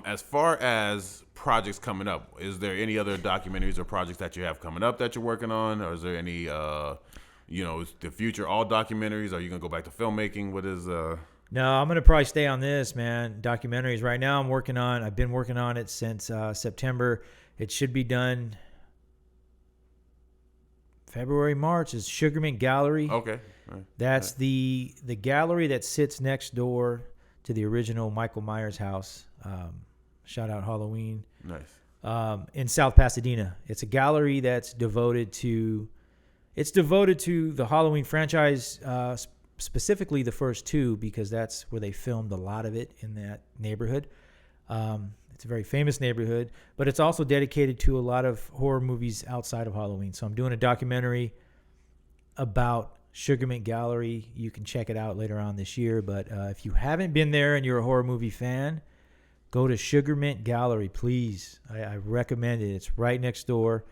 As far as projects coming up, is there any other documentaries or projects that you have coming up that you're working on, or is there any, is the future all documentaries? Are you gonna go back to filmmaking? What is? No, I'm gonna probably stay on this, man. Documentaries. Right now, I've been working on it since September. It should be done February, March. Is Sugarmint Gallery. Okay. Right. That's the gallery that sits next door to the original Michael Myers house. Shout out Halloween. Nice. In South Pasadena. It's a gallery that's devoted to the Halloween franchise, specifically the first two, because that's where they filmed a lot of it in that neighborhood. It's a very famous neighborhood, but it's also dedicated to a lot of horror movies outside of Halloween. So I'm doing a documentary about Sugarmint Gallery. You can check it out later on this year. But if you haven't been there and you're a horror movie fan, go to Sugarmint Gallery, please. I recommend it. It's right next door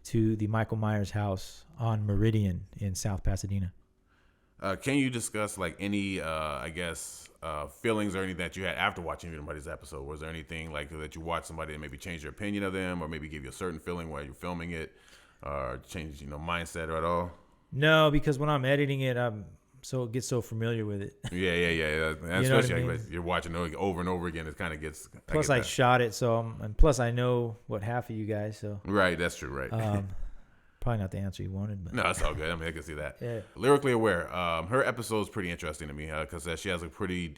to the Michael Myers house on Meridian in South Pasadena. Can you discuss like any, feelings or anything that you had after watching anybody's episode? Was there anything like that you watched somebody that maybe changed your opinion of them, or maybe give you a certain feeling while you're filming it, or change mindset or at all? No, because when I'm editing it, get so familiar with it. Yeah. Especially like you're watching it over and over again, it kind of gets. Plus, I shot it, and plus I know what half of you guys. So right, that's true. Right. Probably not the answer you wanted, but no, it's all good. I mean, I can see that. Yeah. Lyrically Aware, her episode is pretty interesting to me because she has a pretty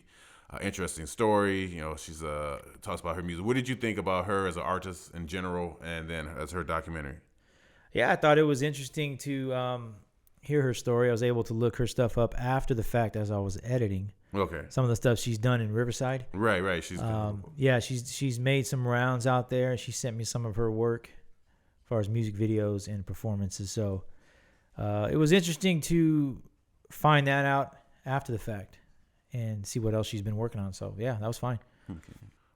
interesting story. She's talks about her music. What did you think about her as an artist in general, and then as her documentary? Yeah, I thought it was interesting to hear her story. I was able to look her stuff up after the fact as I was editing. Okay. Some of the stuff she's done in Riverside. Right. She's made some rounds out there. She sent me some of her work as far as music videos and performances. So it was interesting to find that out after the fact and see what else she's been working on. So yeah, that was fine.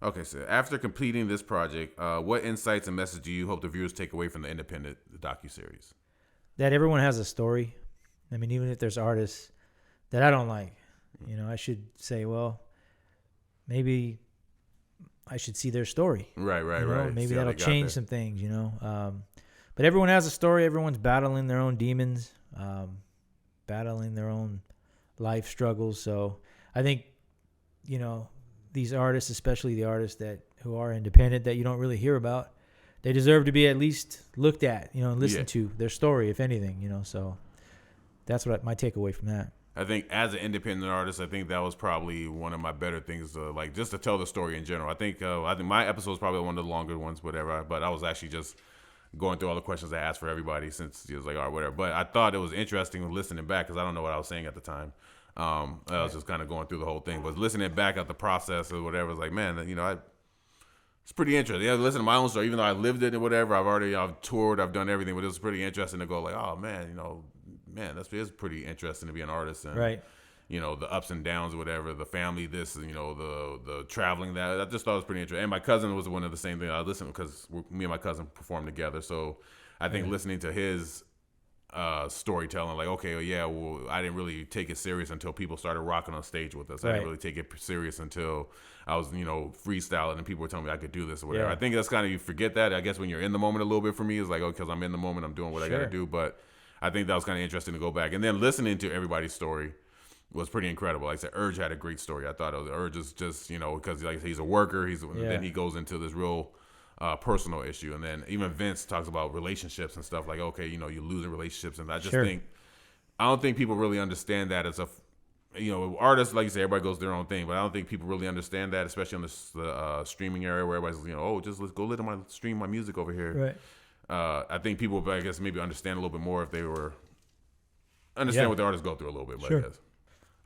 Okay, so after completing this project, what insights and message do you hope the viewers take away from the independent docuseries? That everyone has a story. I mean, even if there's artists that I don't like, I should say, well, maybe I should see their story. Right. Maybe that'll change some things, But everyone has a story. Everyone's battling their own demons, battling their own life struggles. So I think, these artists, especially the artists who are independent that you don't really hear about, they deserve to be at least looked at, and listened to their story, if anything, So that's my takeaway from that. I think as an independent artist, I think that was probably one of my better things, like just to tell the story in general. I think my episode was probably one of the longer ones, whatever. But I was actually just going through all the questions I asked for everybody since it was like, all right, whatever. But I thought it was interesting listening back because I don't know what I was saying at the time. I was just kind of going through the whole thing, but listening back at the process or whatever, was like, man, it's pretty interesting. Yeah, listen to my own story, even though I lived it and whatever. I've toured, I've done everything, but it was pretty interesting to go like, oh man, it's pretty interesting to be an artist and right. The ups and downs or whatever, the family, this, the traveling, that I just thought it was pretty interesting. And my cousin was one of the same thing. I listened because me and my cousin performed together, so I think listening to his storytelling, like, okay, well, I didn't really take it serious until people started rocking on stage with us. I didn't really take it serious until I was, freestyling and people were telling me I could do this or whatever. I think that's kind of, you forget that. I guess when you're in the moment a little bit for me, it's like, because I'm in the moment, I'm doing what I got to do. But I think that was kind of interesting to go back. And then listening to everybody's story was pretty incredible. Like I said, Urge had a great story. I thought Urge is just, because like he's a worker. Then he goes into this real personal issue. And then even Vince talks about relationships and stuff like, okay, you're losing relationships. And I just think, I don't think people really understand that as a, artists, like you say, everybody goes their own thing, but I don't think people really understand that, especially on the streaming area where everybody's, just let's go stream my music over here. Right. I think people, I guess, maybe understand a little bit more if they were understand what the artists go through a little bit. But I guess.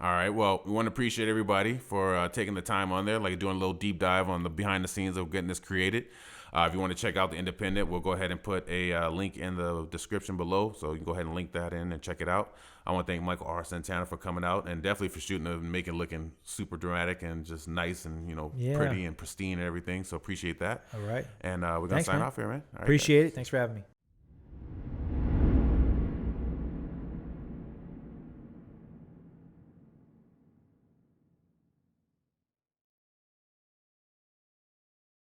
All right. Well, we want to appreciate everybody for taking the time on there, like doing a little deep dive on the behind the scenes of getting this created. If you want to check out the Independent, we'll go ahead and put a link in the description below, so you can go ahead and link that in and check it out. I want to thank Michael R. Santana for coming out and definitely for shooting it and making it looking super dramatic and just nice and pretty and pristine and everything. So appreciate that. All right. And we're gonna sign off here, man. All right, appreciate it. Thanks for having me.